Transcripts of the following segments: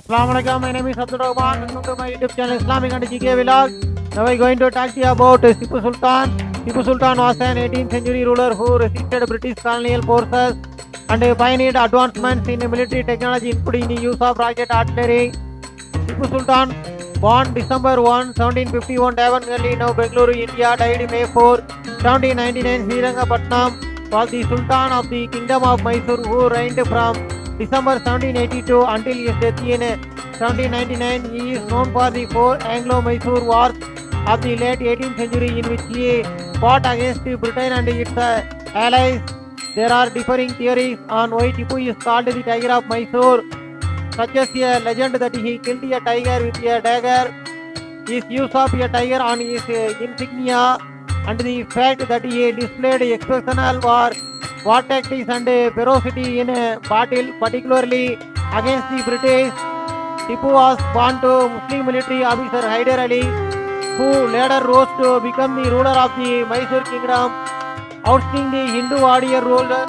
Assalamualaikum, my name is Abdul Rahman. Welcome to my YouTube channel Islamic and GK Vlog. Now we are going to talk to you about Tipu Sultan. Tipu Sultan was an 18th century ruler who resisted British colonial forces and pioneered advancements in military technology, including the use of rocket artillery. Tipu Sultan, born December 1, 1751, Davangalli, now Manglore, India, died May 4, 1799, Srirangapatna, was the Sultan of the Kingdom of Mysore, who reigned from December 1782 until his death in 1799. He is known for the four Anglo-Mysore wars of the late 18th century, in which he fought against Britain and its allies. There are differing theories on why Tipu is called the Tiger of Mysore, such as a legend that he killed a tiger with a dagger, his use of a tiger on his insignia, and the fact that he displayed exceptional war tactics and ferocity in battle, particularly against the British. Tipu was born to Muslim military officer Hyder Ali, who later rose to become the ruler of the Mysore kingdom, ousting the Hindu warrior ruler.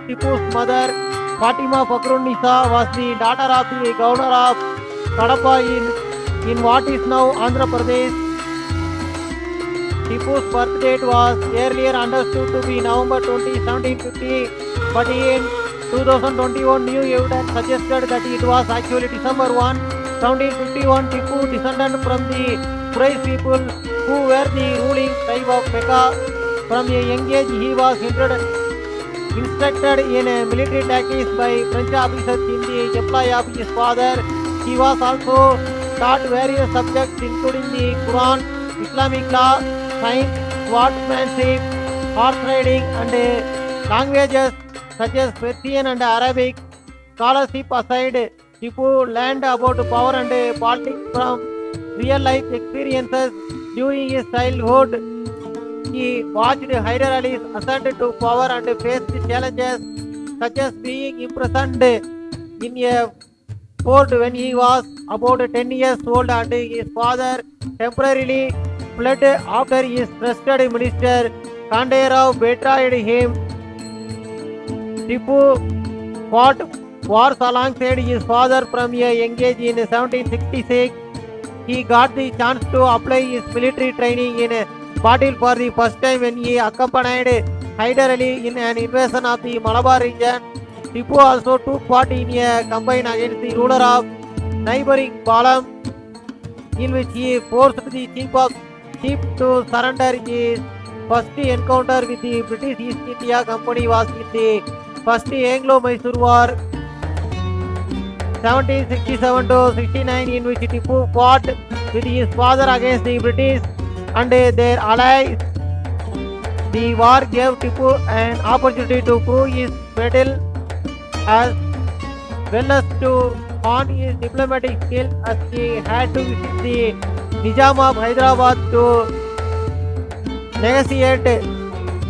Tipu's mother, Fatima Fakrunnisa, was the daughter of the governor of Kadapa in what is now Andhra Pradesh. Tipu's birth date was earlier understood to be November 20, 1750, but in 2021 new evidence suggested that it was actually December 1, 1751. Tipu descended from the Quraysh people, who were the ruling tribe of Mecca. From a young age, he was instructed in military tactics by French officers in the employ of his father. He was also taught various subjects including the Quran, Islamic law, science, swordsmanship, horse riding, and languages such as Persian and Arabic. Scholarship aside, Tipu learned about power and politics from real life experiences. During his childhood, he watched Hyder Ali's ascent to power and faced challenges such as being imprisoned in a fort when he was about 10 years old, and his father temporarily fled after his trusted minister Khanderao betrayed him. Tipu fought wars alongside his father from a young age. In 1766, he got the chance to apply his military training in battle for the first time when he accompanied Hyder Ali in an invasion of the Malabar region. Tipu also took part in a campaign against the ruler of neighboring Balam, in which he forced the chief to surrender. His first encounter with the British East India Company was in the First Anglo-Mysore War, 1767 to 69, in which Tipu fought with his father against the British and their allies. The war gave Tipu an opportunity to prove his mettle as well as to hone his diplomatic skills, as he had to visit the Nizam of Hyderabad to negotiate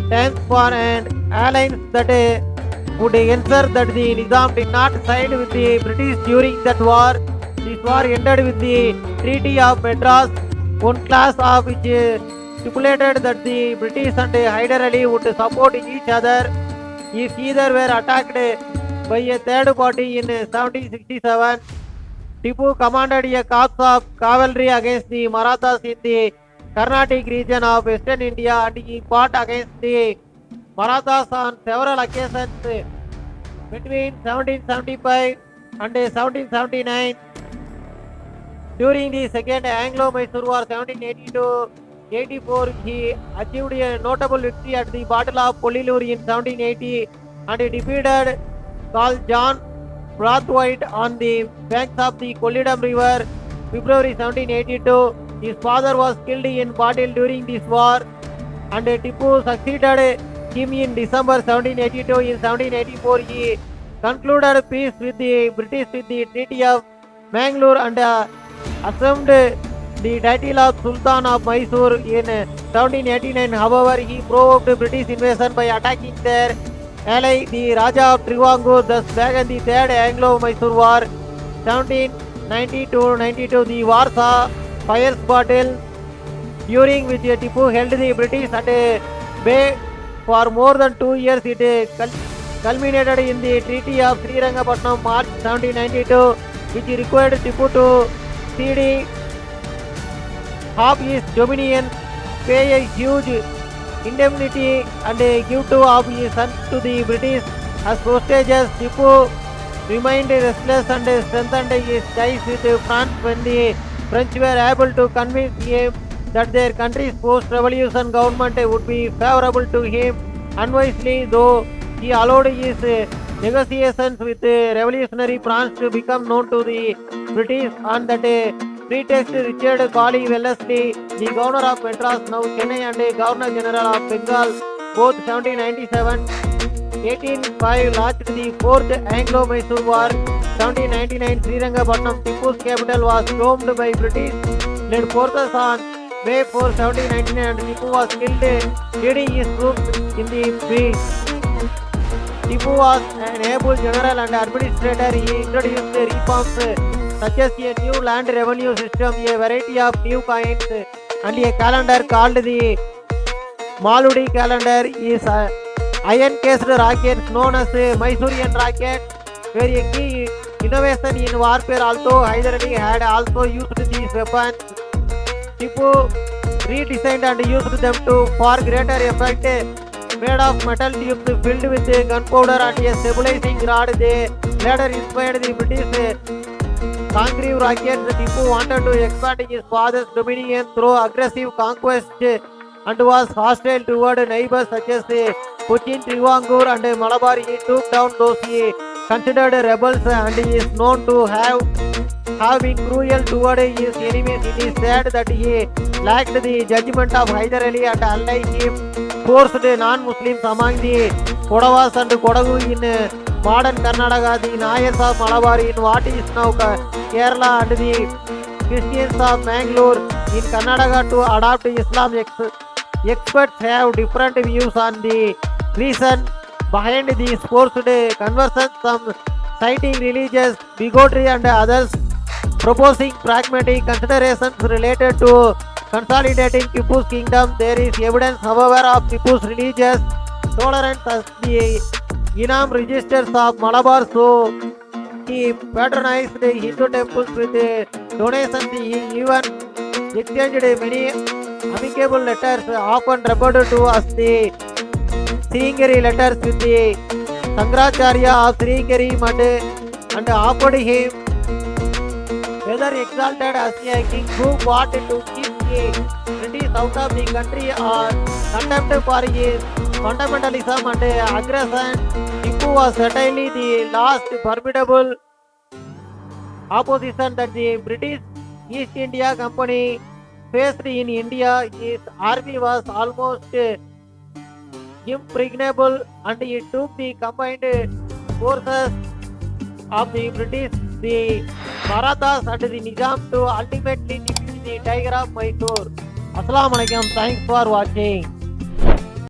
terms for an alliance that would ensure that the Nizam did not side with the British during that war. This war ended with the Treaty of Madras, one clause of which stipulated that the British and Hyder Ali would support each other if either were attacked by a third party. In 1767, Tipu commanded a corps of cavalry against the Marathas in the Carnatic region of Western India, and he fought against the Marathas on several occasions between 1775 and 1779. During the Second Anglo-Mysore War, 1780-84, he achieved a notable victory at the Battle of Pollilur in 1780 and defeated Sir John Brathwaite on the banks of the Kollidam River. February 1782, his father was killed in battle during this war, and Tipu succeeded him in December 1782. In 1784, he concluded peace with the British with the Treaty of Manglore and assumed the title of Sultan of Mysore. In 1789, however, he provoked British invasion by attacking their ally, the Raja of Trivangur, thus began the Third Anglo-Mysore War. 1790-92, the Warsaw Fires Battle, during which Tipu held the British at bay for more than 2 years. It culminated in the Treaty of Srirangapatna March 1792, which required Tipu to cede half his dominion, pay a huge indemnity and give two of his sons to the British as hostages. Tipu remained restless and strengthened his ties with France when the French were able to convince him that their country's post-revolution government would be favorable to him. Unwisely, though, he allowed his negotiations with revolutionary France to become known to the British on that pretext. Richard Colley Wellesley, the governor of Madras, now Chennai, and governor general of Bengal, both 1797 1805, launched the Fourth Anglo-Mysore War. 1799, Srirangapatna, Tipu's capital, was stormed by British-led forces on May 4, 1799, and Tipu was killed leading his troops in the breach. Tipu was an able general and administrator. He introduced reforms such as a new land revenue system, a variety of new coins, and a calendar called the Maludi calendar. Is iron-cased rockets known as Mysorean rockets were a key innovation in warfare. Although Hyder had also used these weapons, Tipu redesigned and used them to far greater effect. Made of metal tubes filled with gunpowder and a stabilizing rod, they later inspired the British concrete rockets. Tipu wanted to expand his father's dominion through aggressive conquest and was hostile toward neighbors such as Cochin, Trivandrum, and Malabar. He took down those he considered rebels and is known to have been cruel toward his enemies. It is said that he lacked the judgment of Hyder Ali, and unlike him, forced non-Muslims among the Kodavas and Kodagu in modern Karnataka, the Nayars of Malabar in what is now Kerala, and the Christians of Manglore in Karnataka to adopt Islam. Experts have different views on the reason behind these forced conversions, some citing religious bigotry and others proposing pragmatic considerations related to consolidating Tipu's kingdom. There is evidence, however, of Tipu's religious tolerance as the Inam registers of Malabar, so he patronized the Hindu temples with donations. He even exchanged many amicable letters, often referred to as the Sringeri letters, with the Sangracharya of Sringeri and offered him whether exalted as a king who fought to keep the British out of the country or contempt for his fundamentalism and aggression. Tipu was certainly the last formidable opposition that the British East India Company faced in India. His army was almost impregnable, and it took the combined forces of the British, the Marathas, and the Nizam to ultimately defeat the Tiger of Mysore. Assalamu alaikum. Thanks for watching.